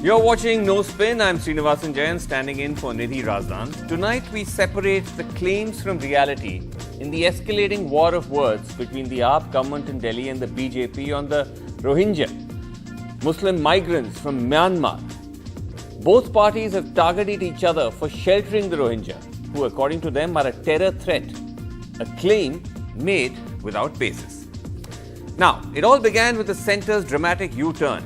You're watching No Spin. I'm Srinivasan Jayan, standing in for Nidhi Razdan. Tonight we separate the claims from reality in the escalating war of words between the AAP government in Delhi and the BJP on the Rohingya, Muslim migrants from Myanmar. Both parties have targeted each other for sheltering the Rohingya, who according to them are a terror threat, a claim made without basis. Now, it all began with the centre's dramatic U-turn.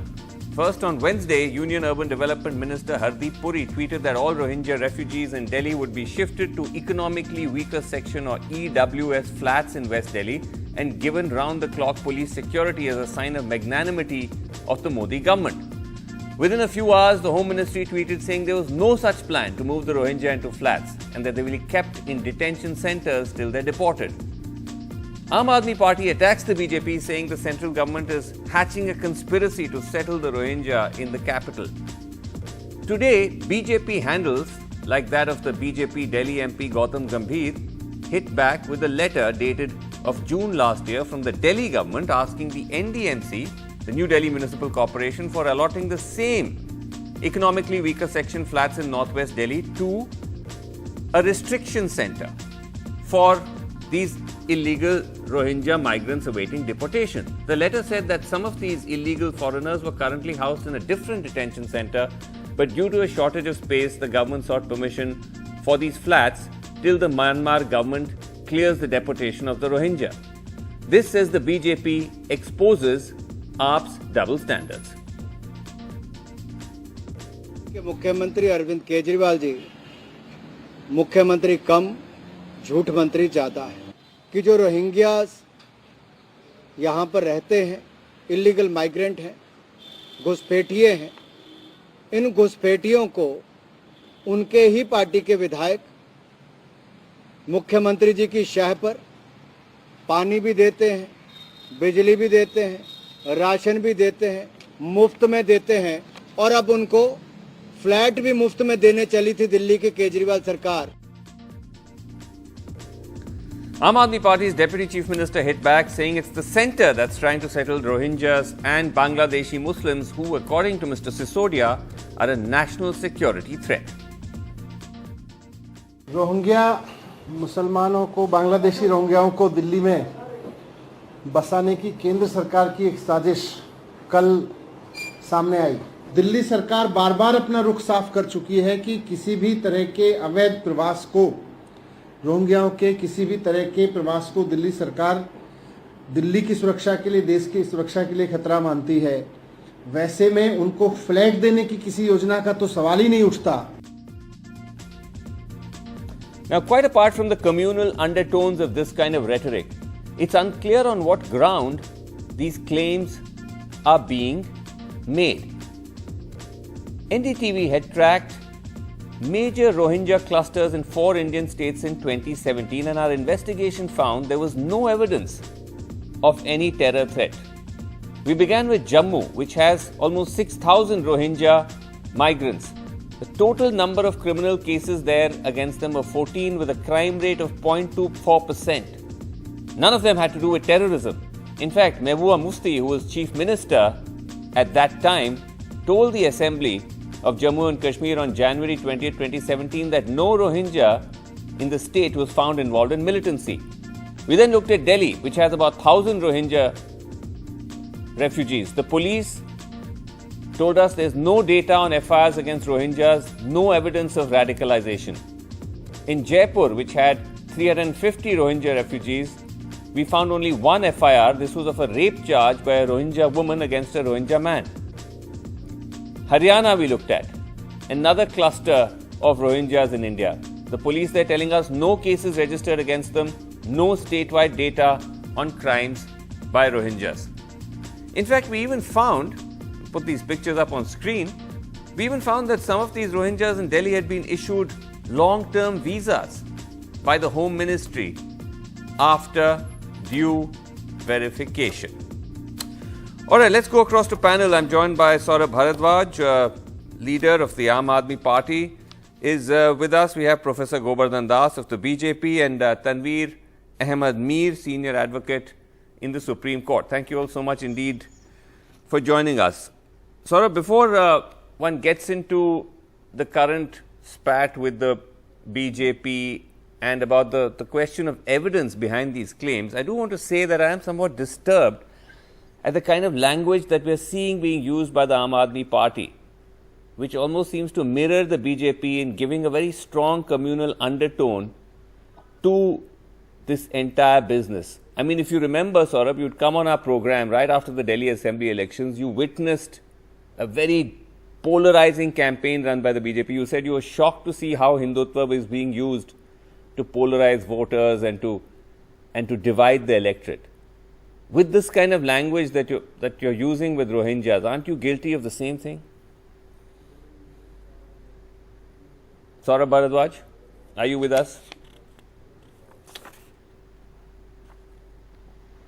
First, on Wednesday, Union Urban Development Minister Hardeep Puri tweeted that all Rohingya refugees in Delhi would be shifted to economically weaker section or EWS flats in West Delhi and given round-the-clock police security as a sign of magnanimity of the Modi government. Within a few hours, the Home Ministry tweeted saying there was no such plan to move the Rohingya into flats and that they will be kept in detention centres till they're deported. Aam Aadmi Party attacks the BJP, saying the central government is hatching a conspiracy to settle the Rohingya in the capital. Today, BJP handles, like that of the BJP Delhi MP Gautam Gambhir, hit back with a letter dated of June last year from the Delhi government asking the NDMC, the New Delhi Municipal Corporation, for allotting the same economically weaker section flats in northwest Delhi to a restriction centre for these illegal Rohingya migrants awaiting deportation. The letter said that some of these illegal foreigners were currently housed in a different detention centre, but due to a shortage of space, the government sought permission for these flats till the Myanmar government clears the deportation of the Rohingya. This, says the BJP, exposes AAP's double standards. मुख्यमंत्री अरविंद केजरीवाल जी मुख्यमंत्री कम झूठ मंत्री ज़्यादा है कि जो Rohingyas यहाँ पर रहते हैं, इलीगल माइग्रेंट हैं, घुसपैठिए हैं, इन घुसपैठियों को उनके ही पार्टी के विधायक मुख्यमंत्री जी की शह पर पानी भी देते हैं, बिजली भी देते हैं, राशन भी देते हैं, मुफ्त में देते हैं और अब उनको फ्लैट भी मुफ्त में देने चली थी दिल्ली की केजरीवाल सरकार. Aam Aadmi Party's Deputy Chief Minister hit back, saying it's the centre that's trying to settle Rohingyas and Bangladeshi Muslims who, according to Mr. Sisodia, are a national security threat. Rohingya मुसलमानों को, बांग्लादेशी रोहिंग्याओं को दिल्ली में बसाने की केंद्र सरकार की एक साजिश कल सामने आई. दिल्ली सरकार बार बार अपना रुख साफ कर चुकी है कि किसी भी तरह के अवैध प्रवास को, रोहिंग्याओं के किसी भी तरह के प्रवास को दिल्ली सरकार दिल्ली की सुरक्षा के लिए, देश की सुरक्षा के लिए खतरा मानती है. वैसे में उनको फ्लैट देने की किसी योजना का तो सवाल ही नहीं उठता. Now, quite apart from the communal undertones of this kind of rhetoric, it's unclear on what ground these claims are being made. NDTV had tracked major Rohingya clusters in 4 Indian states in 2017, and our investigation found there was no evidence of any terror threat. We began with Jammu, which has almost 6,000 Rohingya migrants. The total number of criminal cases there against them were 14, with a crime rate of 0.24%. None of them had to do with terrorism. In fact, Mehbooba Mufti, who was Chief Minister at that time, told the Assembly of Jammu and Kashmir on January 20, 2017 that no Rohingya in the state was found involved in militancy. We then looked at Delhi, which has about 1,000 Rohingya refugees. The police told us there's no data on FIRs against Rohingyas, no evidence of radicalization. In Jaipur, which had 350 Rohingya refugees, we found only one FIR. This was of a rape charge by a Rohingya woman against a Rohingya man. Haryana we looked at, another cluster of Rohingyas in India. The police there telling us no cases registered against them, no statewide data on crimes by Rohingyas. In fact, we even found, put these pictures up on screen, we even found that some of these Rohingyas in Delhi had been issued long-term visas by the Home Ministry after due verification. All right, let's go across to panel. I'm joined by Saurabh Bharadwaj, leader of the Aam Aadmi Party, is with us. We have Professor Gobardhan Das of the BJP and Tanveer Ahmed Mir, senior advocate in the Supreme Court. Thank you all so much indeed for joining us. Saurabh, before one gets into the current spat with the BJP and about the question of evidence behind these claims, I do want to say that I am somewhat disturbed at the kind of language that we are seeing being used by the Aam Aadmi Party, which almost seems to mirror the BJP in giving a very strong communal undertone to this entire business. I mean, if you remember, Saurabh, you'd come on our program right after the Delhi Assembly elections. You witnessed a very polarizing campaign run by the BJP. You said you were shocked to see how Hindutva is being used to polarize voters and to divide the electorate. With this kind of language that you're using with Rohingyas, aren't you guilty of the same thing? Saurabh Bharadwaj, are you with us?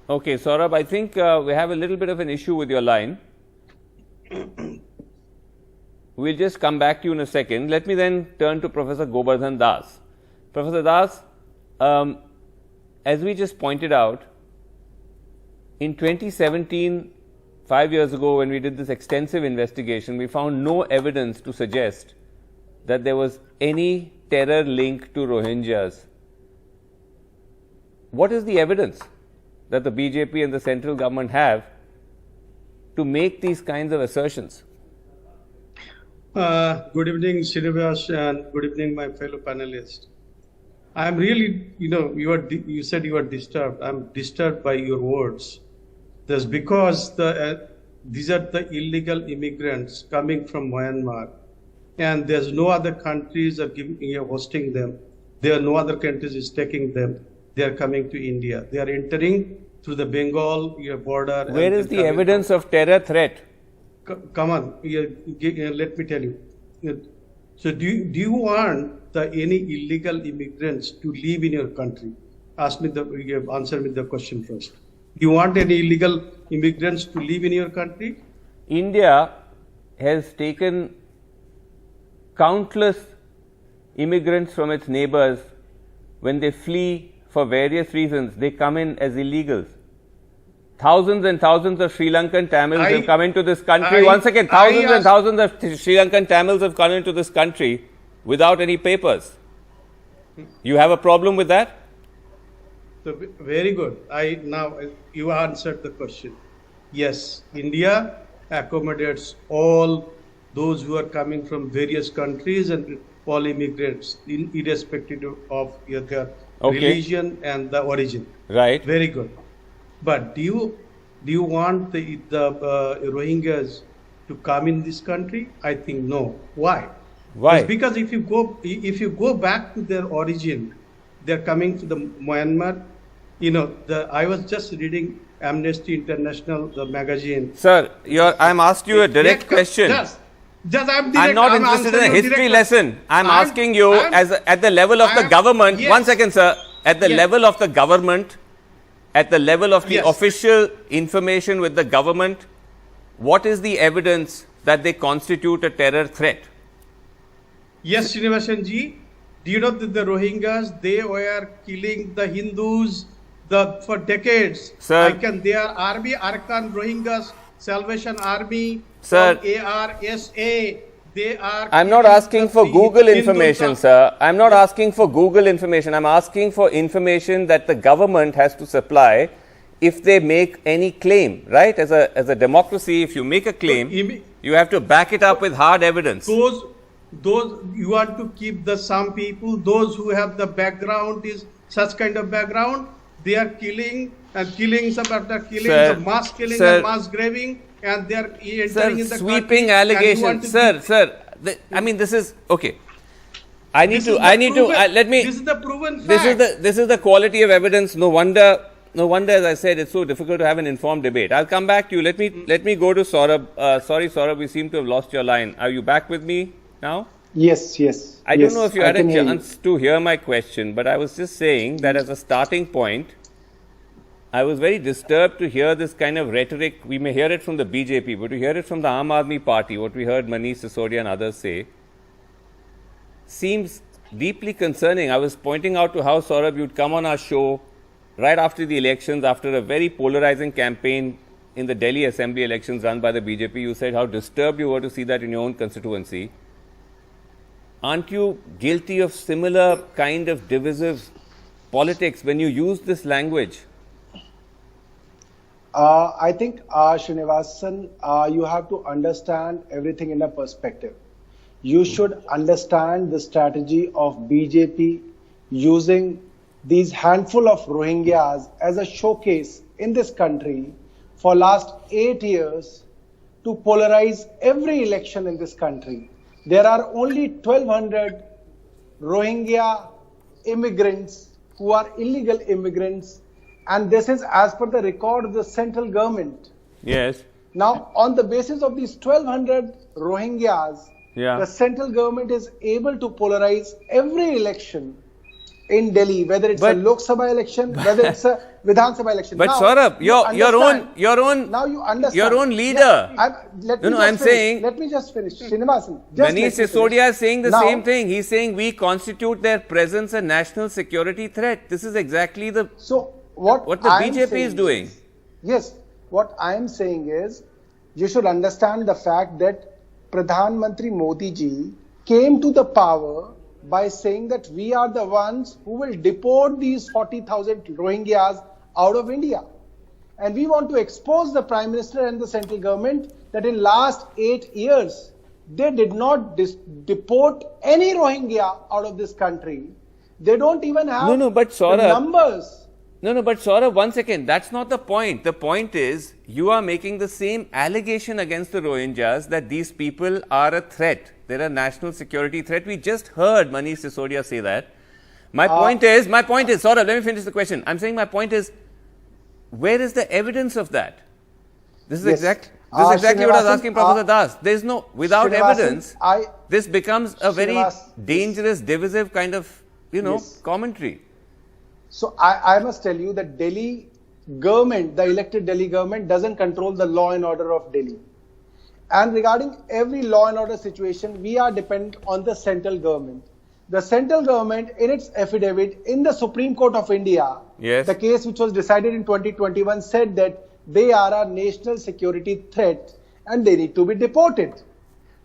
Okay, Saurabh, I think we have a little bit of an issue with your line. We'll just come back to you in a second. Let me then turn to Professor Gobardhan Das. Professor Das, as we just pointed out, in 2017, 5 years ago, when we did this extensive investigation, we found no evidence to suggest that there was any terror link to Rohingyas. What is the evidence that the BJP and the central government have to make these kinds of assertions? Good evening, Srinivas, and good evening, my fellow panelists. I'm really, you said you are disturbed. I'm disturbed by your words. That's because these are the illegal immigrants coming from Myanmar, and there's no other countries are hosting them. There are no other countries is taking them. They are coming to India. They are entering through the Bengal border. Where is the evidence of terror threat? Come on, let me tell you. So do you want any illegal immigrants to live in your country? Answer me the question first. Do you want any illegal immigrants to live in your country? India has taken countless immigrants from its neighbors. When they flee for various reasons, they come in as illegals. Thousands and thousands of Sri Lankan Tamils have come into this country. Thousands and thousands of Sri Lankan Tamils have come into this country without any papers. You have a problem with that? So, very good. Now you answered the question. Yes, India accommodates all those who are coming from various countries and all immigrants, irrespective of their religion and the origin. Right. Very good. But do you want the Rohingyas to come in this country? I think no. Why? Why? It's because if you go back to their origin, they're coming to the Myanmar. I was just reading Amnesty International, the magazine. Sir, I'm asking you a direct question. I'm not interested in a history lesson. I'm asking you at the level of the government. Yes. 1 second, sir. At the level of the government, at the level of the official information with the government, what is the evidence that they constitute a terror threat? Yes, Srinivasan ji. Do you know that the Rohingyas, they were killing the Hindus for decades? Sir. They are Army, Arkan Rohingyas, Salvation Army, sir, ARSA. They are. I'm not asking for Google information, sir. I'm not asking for Google information. I'm asking for information that the government has to supply if they make any claim, right? As a democracy, if you make a claim, you have to back it up with hard evidence. Those you want to keep some people, those who have the background is such kind of background, they are killing and killing, some after killing, sir, the mass killing sir, and mass graving, and they are entering sir, in the sweeping allegations. Sir, I mean, this is okay. This is the proven fact. This is the quality of evidence. No wonder, as I said, it's so difficult to have an informed debate. I'll come back to you. Let me go to Saurabh. Sorry, Saurabh, we seem to have lost your line. Are you back with me now? Yes. I don't know if you had a chance to hear my question, but I was just saying that as a starting point, I was very disturbed to hear this kind of rhetoric. We may hear it from the BJP, but to hear it from the Aam Aadmi Party, what we heard Manish Sisodia and others say, seems deeply concerning. I was pointing out to how, Saurabh, you'd come on our show right after the elections, after a very polarizing campaign in the Delhi Assembly elections run by the BJP. You said how disturbed you were to see that in your own constituency. Aren't you guilty of similar kind of divisive politics when you use this language? I think, Srinivasan, you have to understand everything in a perspective. You should understand the strategy of BJP using these handful of Rohingyas as a showcase in this country for last 8 years to polarize every election in this country. There are only 1,200 Rohingya immigrants who are illegal immigrants, and this is as per the record of the central government. Yes. Now, on the basis of these 1,200 Rohingyas, Yeah. the central government is able to polarize every election in Delhi, whether it's a Lok Sabha election, whether it's a Vidhan Sabha election. But now, Saurabh, your own now you understand. your own leader. Yeah, I'm saying. Let me just finish. Srinivasan. just Manish let me Sisodia finish. is saying the Now- same thing. He's saying we constitute their presence a national security threat. This is exactly the So what the I am BJP is saying doing. Yes, what I am saying is, you should understand the fact that Pradhan Mantri Modi ji came to the power by saying that we are the ones who will deport these 40,000 Rohingyas out of India. And we want to expose the Prime Minister and the central government that in last 8 years, they did not deport any Rohingya out of this country. They don't even have but the Saurabh, numbers. but Saurabh, one second. That's not the point. The point is you are making the same allegation against the Rohingyas that these people are a threat. They're a national security threat. We just heard Manish Sisodia say that. My point is, Saurabh, let me finish the question. I'm saying my point is, where is the evidence of that? This is Yes. exactly what I was Srinivasan, asking Professor Das. There's no, without Srinivasan, evidence, this becomes a very dangerous, divisive kind of, Yes. commentary. So I must tell you that Delhi government, the elected Delhi government, doesn't control the law and order of Delhi. And regarding every law and order situation, we are dependent on the central government. The central government, in its affidavit in the Supreme Court of India, Yes. the case which was decided in 2021 said that they are a national security threat and they need to be deported.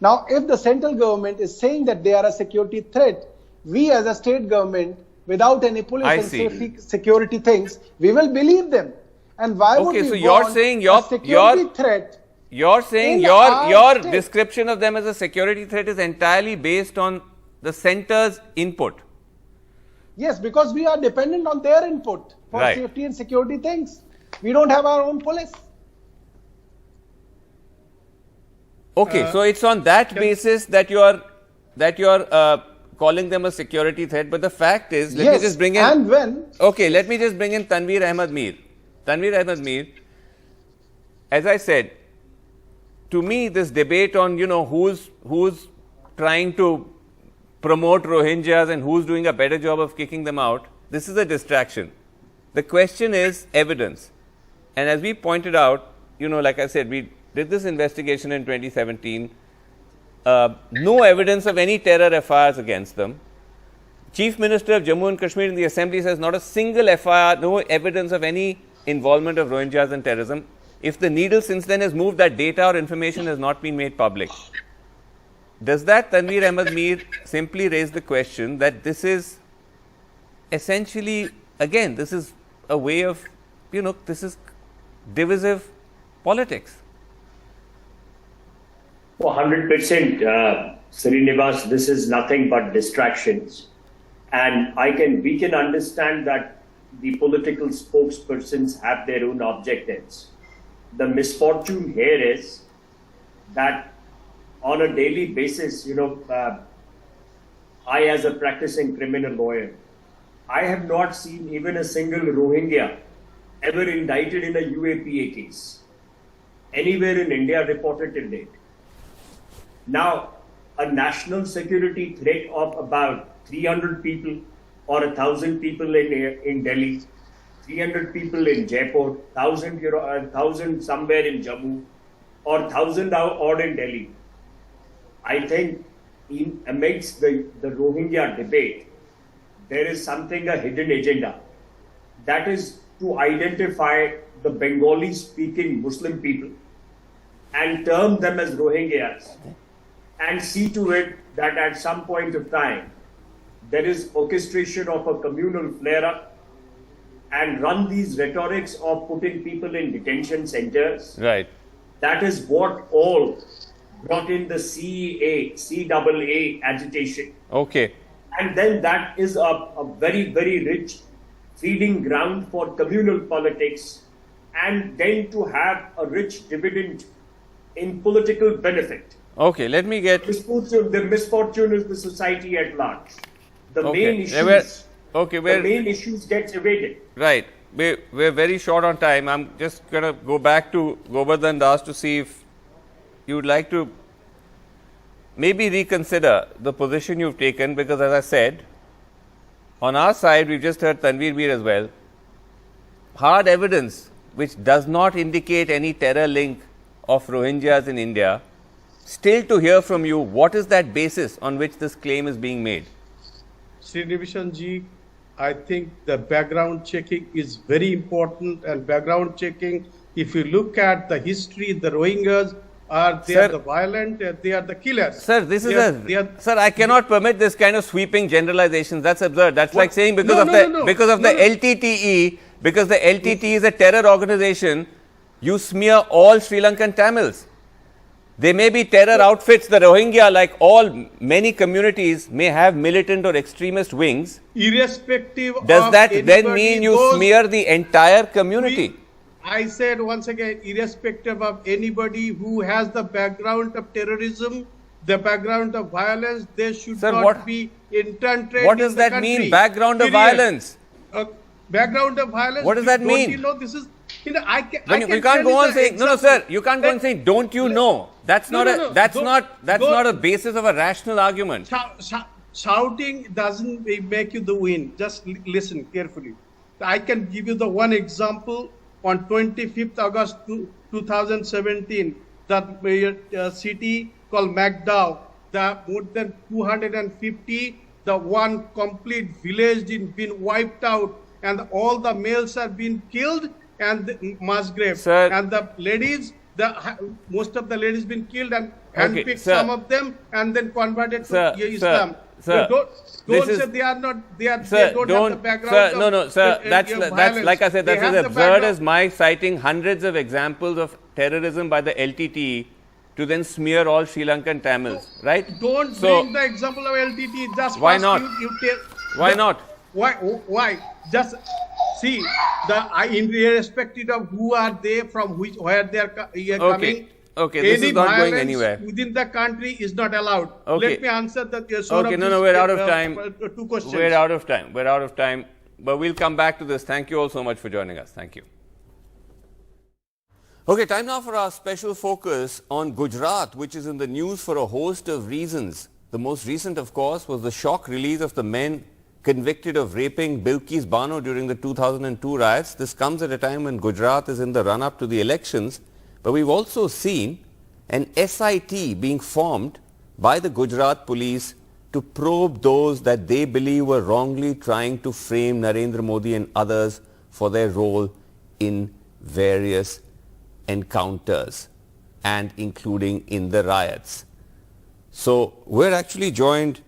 Now, if the central government is saying that they are a security threat, we as a state government, without any police I and see. safety security things, we will believe them. And why would Okay, we so you're want saying a security threat? You're saying In your our state. description of them as a security threat is entirely based on the center's input. Yes, because we are dependent on their input for Right. safety and security things. We don't have our own police. Okay, so it's on that basis that you're calling them a security threat. But the fact is, let me just bring in. And when Okay, let me just bring in Tanveer Ahmed Mir. Tanveer Ahmed Mir, as I said, to me, this debate on who's trying to promote Rohingyas and who's doing a better job of kicking them out, this is a distraction. The question is evidence. And as we pointed out, like I said, we did this investigation in 2017. No evidence of any terror FIRs against them. Chief Minister of Jammu and Kashmir in the Assembly says not a single FIR, no evidence of any involvement of Rohingyas in terrorism. If the needle since then has moved, that data or information has not been made public. Does that, Tanveer Ahmed Mir, simply raise the question that this is essentially, again, this is a way of, this is divisive politics? Oh, 100%, Srinivas, this is nothing but distractions. And we can understand that the political spokespersons have their own objectives. The misfortune here is that on a daily basis, I as a practicing criminal lawyer, I have not seen even a single Rohingya ever indicted in a UAPA case anywhere in India reported till date. Now, a national security threat of about 300 people or 1,000 people in Delhi, 300 people in Jaipur, 1,000 somewhere in Jammu, or 1,000 odd in Delhi. I think amidst the Rohingya debate, there is a hidden agenda. That is to identify the Bengali speaking Muslim people and term them as Rohingyas and see to it that at some point of time there is orchestration of a communal flare-up and run these rhetorics of putting people in detention centers. Right. That is what all brought in the CAA agitation. Okay. And then that is a very, very rich feeding ground for communal politics, and then to have a rich dividend in political benefit. Okay, let me get... The misfortune is the society at large. The main issues get evaded. Right. We're very short on time. I'm just going to go back to Govardhan Das to see if you would like to maybe reconsider the position you've taken, because as I said, on our side, we've just heard Tanveer Mir as well. Hard evidence which does not indicate any terror link of Rohingyas in India. Still to hear from you, what is that basis on which this claim is being made? Srinivasan ji, I think the background checking is very important, and background checking, if you look at the history, the Rohingyas are the violent, they are the killers. Sir, this is sir, I cannot permit this kind of sweeping generalizations. That's absurd. That's like saying because of the LTTE, because the LTTE is a terror organization, you smear all Sri Lankan Tamils. They may be terror outfits. The Rohingya, like many communities, may have militant or extremist wings. Irrespective does of that then mean you smear the entire community? I said once again, irrespective of anybody who has the background of terrorism, the background of violence, they should not be entrenched. What does that mean, background of violence? Background of violence. What does that mean? You know, this is, you can't go on saying, no, sir, you can't go on saying, don't you know? That's not a basis of a rational argument. Shouting doesn't make you the win. Just listen carefully. I can give you the one example. On 25th August 2017, the city called MacDowell, more than 250, the one complete village been wiped out, and all the males have been killed and the mass grave. Sir, and the ladies, most of the ladies been killed and handpicked some of them and then converted to Islam. Sir, don't say they are not. They don't have the background. Sir, that's like I said. That's as absurd as my citing hundreds of examples of terrorism by the LTTE to then smear all Sri Lankan Tamils, right? Don't bring the example of LTTE. Just why not? Why not? Why? Just see irrespective of who are they, from where they are coming. Okay, this is not going anywhere. Within the country is not allowed. Okay. Let me answer that. We're out of time. 2 questions. We're out of time. But we'll come back to this. Thank you all so much for joining us. Thank you. Okay, time now for our special focus on Gujarat, which is in the news for a host of reasons. The most recent, of course, was the shock release of the men convicted of raping Bilkis Bano during the 2002 riots. This comes at a time when Gujarat is in the run-up to the elections. But we've also seen an SIT being formed by the Gujarat police to probe those that they believe were wrongly trying to frame Narendra Modi and others for their role in various encounters and including in the riots. So we're actually joined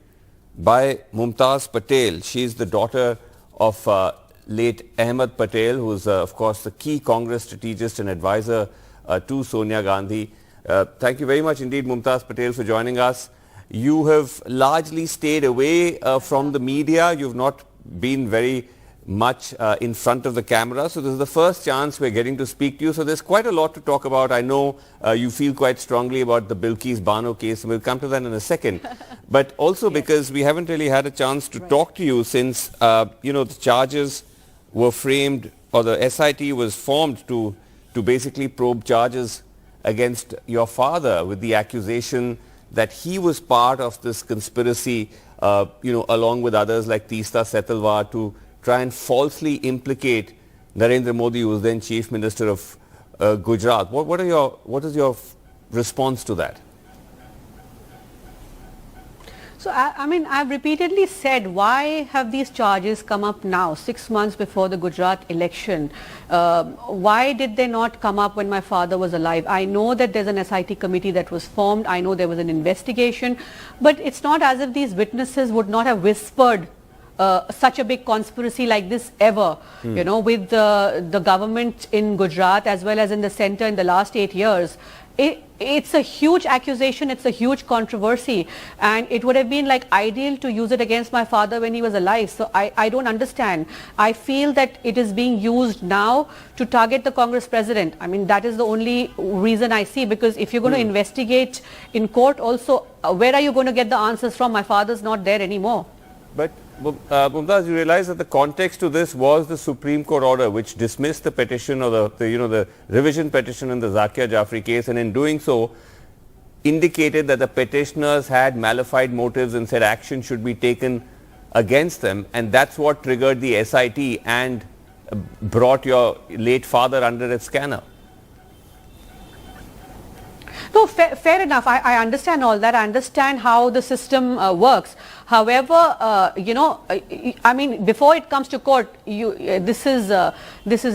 by Mumtaz Patel. She's the daughter of late Ahmed Patel, who is of course the key Congress strategist and advisor to Sonia Gandhi. Thank you very much indeed, Mumtaz Patel, for joining us. You have largely stayed away from the media. You've not been very much in front of the camera. So this is the first chance we're getting to speak to you. So there's quite a lot to talk about. I know you feel quite strongly about the Bilkis Bano case, and we'll come to that in a second. But also because we haven't really had a chance to talk to you since, the charges were framed, or the SIT was formed to basically probe charges against your father with the accusation that he was part of this conspiracy, along with others like Teesta Setalwar, to try and falsely implicate Narendra Modi, who was then Chief Minister of Gujarat. What is your response to that? So, I mean, I've repeatedly said, why have these charges come up now, 6 months before the Gujarat election? Why did they not come up when my father was alive? I know that there's an SIT committee that was formed. I know there was an investigation. But it's not as if these witnesses would not have whispered such a big conspiracy like this ever, you know, with the government in Gujarat as well as in the center in the last 8 years. It's a huge accusation, it's a huge controversy, and it would have been like ideal to use it against my father when he was alive. So I don't understand. I feel that it is being used now to target the Congress president. I mean, that is the only reason I see, because if you're going to investigate in court also, where are you going to get the answers from? My father's not there anymore. But Mumtaz, you realize that the context to this was the Supreme Court order which dismissed the petition, or the revision petition in the Zakia Jafri case, and in doing so indicated that the petitioners had malified motives and said action should be taken against them, and that's what triggered the SIT and brought your late father under its scanner. No, fair enough. I understand all that. I understand how the system works. However, you know, I mean, before it comes to court, this is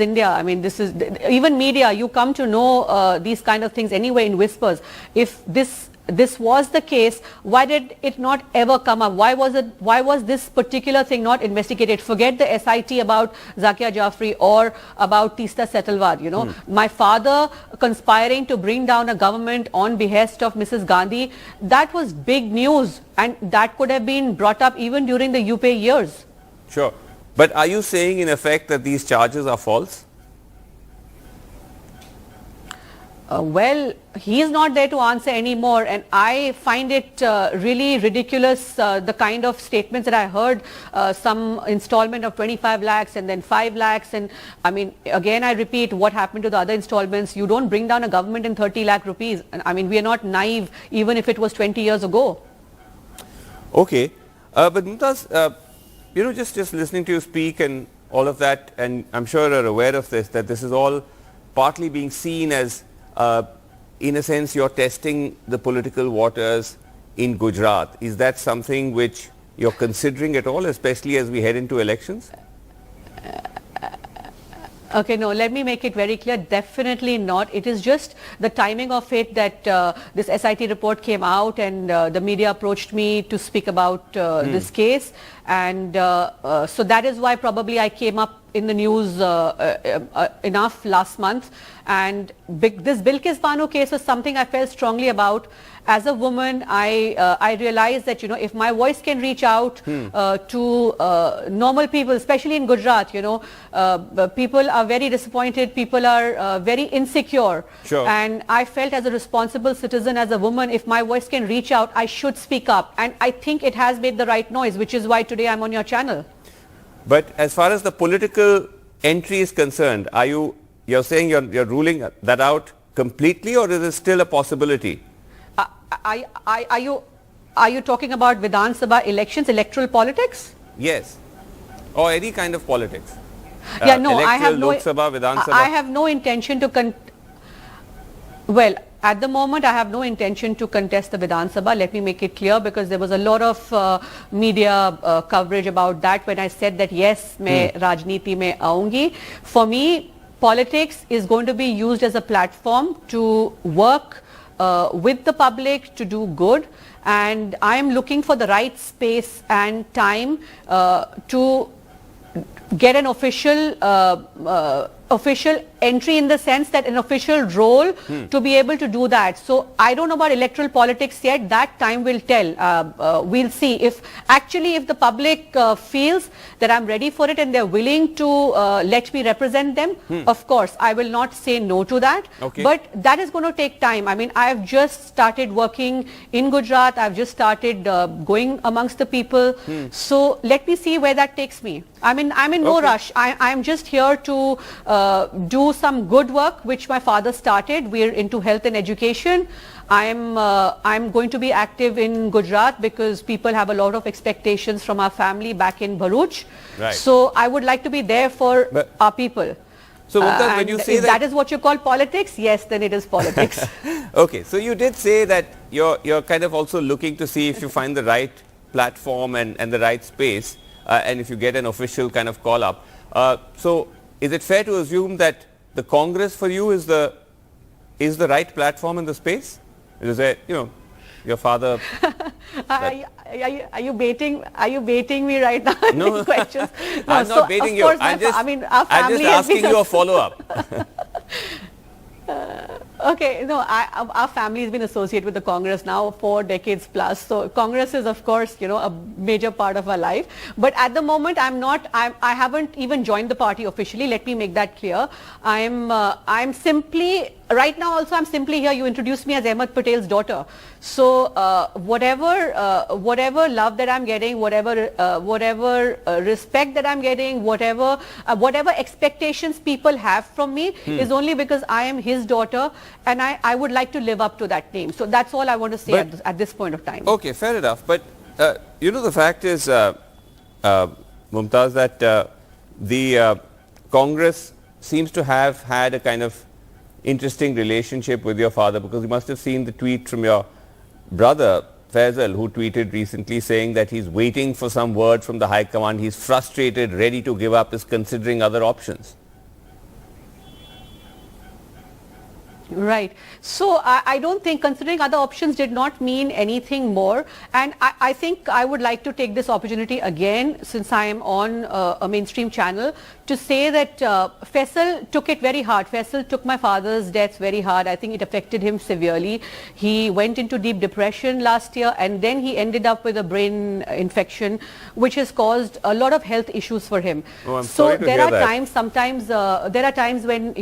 India. I mean, this is even media. You come to know these kind of things anyway in whispers. If this was the case, why did it not ever come up? Why was this particular thing not investigated? Forget the SIT about Zakia Jafri or about Teesta Setalwar, you know. My father conspiring to bring down a government on behest of Mrs. Gandhi, that was big news, and that could have been brought up even during the UPA years. Sure. But are you saying in effect that these charges are false? Well, he is not there to answer anymore, and I find it really ridiculous, the kind of statements that I heard, some installment of 25 lakhs and then 5 lakhs, and I mean, again I repeat, what happened to the other installments? You don't bring down a government in 30 lakh rupees. And I mean, we are not naive, even if it was 20 years ago. Okay, but Mumtaz, you know, just listening to you speak and all of that, and I'm sure you're aware of this, that this is all partly being seen as in a sense, you're testing the political waters in Gujarat. Is that something which you're considering at all, especially as we head into elections? Okay, no, let me make it very clear. Definitely not. It is just the timing of it that this SIT report came out, and the media approached me to speak about this case. And so that is why probably I came up in the news enough last month. And this Bilkis Bano case was something I felt strongly about. As a woman, I realized that, you know, if my voice can reach out to normal people, especially in Gujarat, you know, people are very disappointed, people are very insecure. Sure. And I felt as a responsible citizen, as a woman, if my voice can reach out, I should speak up. And I think it has made the right noise, which is why today I'm on your channel. But as far as the political entry is concerned, you're saying you're ruling that out completely, or is it still a possibility? Are you talking about Vidhan Sabha elections, electoral politics? Yes, or any kind of politics. Yeah, no, I have no. Lok Sabha, Vidhan Sabha. I have no intention to well, at the moment, I have no intention to contest the Vidhan Sabha. Let me make it clear, because there was a lot of media coverage about that when I said that yes, मैं राजनीति में आऊंगी. For me, politics is going to be used as a platform to work with the public, to do good, and I am looking for the right space and time to get an official entry, in the sense that an official role to be able to do that. So I don't know about electoral politics yet. That time will tell. We'll see if the public feels that I'm ready for it and they're willing to let me represent them. Of course, I will not say no to that. Okay. But that is going to take time. I mean, I've just started working in Gujarat. I've just started going amongst the people. So let me see where that takes me. I mean, I'm in no rush. I'm just here to do some good work which my father started. We're into health and education. I'm going to be active in Gujarat because people have a lot of expectations from our family back in Bharuch. Right. So I would like to be there for our people. So Mumtaz, when you say if that is what you call politics, yes, then it is politics. Okay, so you did say that you're kind of also looking to see if you find the right platform and the right space, and if you get an official kind of call up. So is it fair to assume that the Congress for you is the right platform in the space? Is it, your father... Are you baiting me right now? No, These questions? No, I'm not baiting you. Our I'm just family asking you a follow-up. Okay, no, our family has been associated with the Congress now for decades plus. So Congress is, of course, a major part of our life. But at the moment, I haven't even joined the party officially. Let me make that clear. I'm simply, right now also, I'm simply here. You introduced me as Ahmed Patel's daughter. So whatever love that I'm getting, whatever respect that I'm getting, whatever expectations people have from me is only because I am his daughter, and I would like to live up to that name. So that's all I want to say at this point of time. Okay, fair enough. But the fact is, Mumtaz, that the Congress seems to have had a kind of interesting relationship with your father, because you must have seen the tweet from your brother Faisal, who tweeted recently saying that he's waiting for some word from the High Command. He's frustrated, ready to give up, is considering other options. Right. So I don't think considering other options did not mean anything more. And I think I would like to take this opportunity again, since I am on a mainstream channel, to say that Faisal took it very hard. Faisal took my father's death very hard. I think it affected him severely. He went into deep depression last year, and then he ended up with a brain infection, which has caused a lot of health issues for him. Oh, I'm sorry to hear that. There are times when,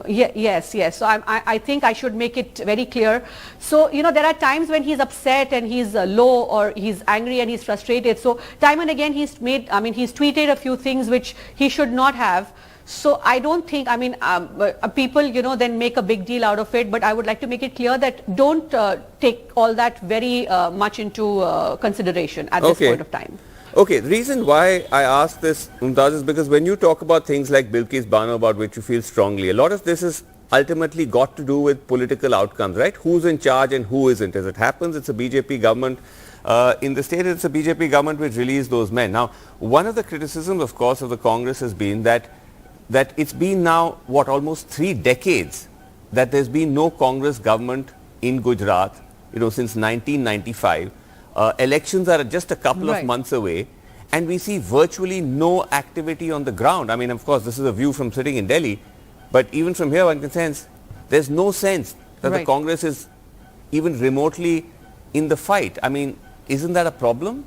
yes. So I think I should make it very clear. So, there are times when he's upset and he's low, or he's angry and he's frustrated. So time and again he's tweeted a few things which he should not have. So I don't think, people, then make a big deal out of it. But I would like to make it clear that don't take all that very much into consideration at this point of time. Okay, the reason why I ask this, Mumtaz, is because when you talk about things like Bilkis Bano, about which you feel strongly, a lot of this is ultimately got to do with political outcomes, right? Who's in charge and who isn't. As it happens, it's a BJP government. In the state, it's a BJP government which released those men. Now, one of the criticisms, of course, of the Congress has been that it's been now, almost 3 decades that there's been no Congress government in Gujarat, since 1995. Elections are just a couple of months away, and we see virtually no activity on the ground. Of course, this is a view from sitting in Delhi, but even from here one can sense there's no sense that the Congress is even remotely in the fight. Isn't that a problem?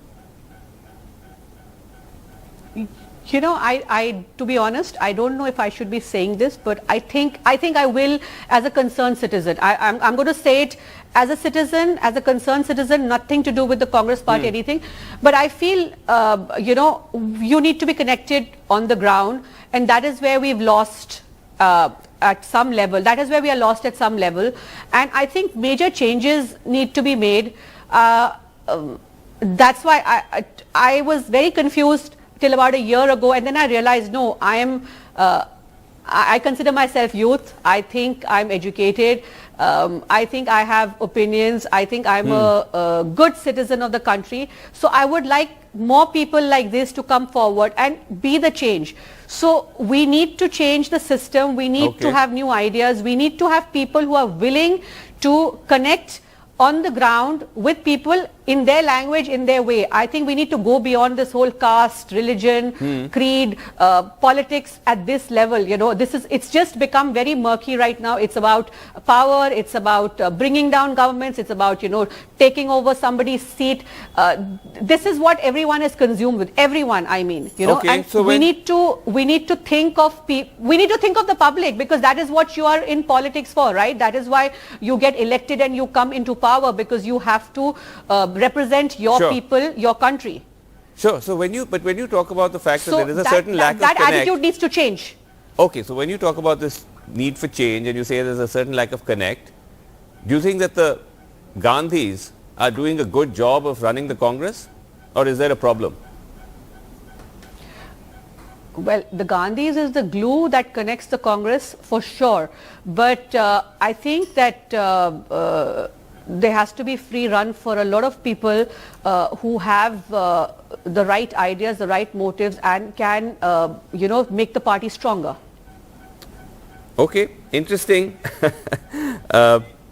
To be honest, I don't know if I should be saying this, but I think I will, as a concerned citizen. I'm going to say it as a citizen, as a concerned citizen, nothing to do with the Congress party, anything. But I feel, you need to be connected on the ground, and that is where we've lost at some level. That is where we are lost at some level. And I think major changes need to be made. That's why I was very confused till about a year ago, and then I realized, no, I consider myself youth. I think I'm educated. I think I have opinions. I think I'm a good citizen of the country. So I would like more people like this to come forward and be the change. So we need to change the system. We need to have new ideas. We need to have people who are willing to connect on the ground with people in their language, in their way. I think we need to go beyond this whole caste, religion, creed, politics at this level. It's just become very murky right now. It's about power. It's about bringing down governments. It's about, taking over somebody's seat. This is what everyone is consumed with. Everyone, and so we need to think of the public, because that is what you are in politics for, right? That is why you get elected and you come into power, because you have to represent your people, your country. Sure. So when you talk about the fact that there is a certain lack of connect, that attitude needs to change. Okay. So when you talk about this need for change and you say there's a certain lack of connect, do you think that the Gandhis are doing a good job of running the Congress, or is there a problem? Well, the Gandhis is the glue that connects the Congress for sure. But I think that there has to be free run for a lot of people who have the right ideas, the right motives, and can, make the party stronger. Okay, interesting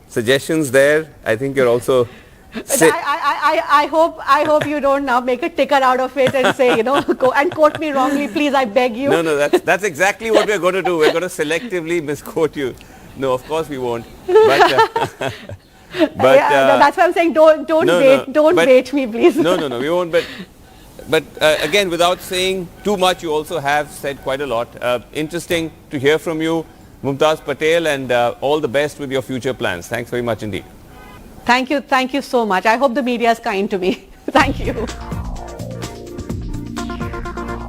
suggestions there. I think you're also. I hope you don't now make a ticker out of it and say, go and quote me wrongly, please, I beg you. No, that's exactly what we're going to do. We're going to selectively misquote you. No, of course we won't. But that's why I'm saying don't bait me, please. No, we won't. But again, without saying too much, you also have said quite a lot. Interesting to hear from you, Mumtaz Patel, and all the best with your future plans. Thanks very much indeed. Thank you so much. I hope the media is kind to me. Thank you.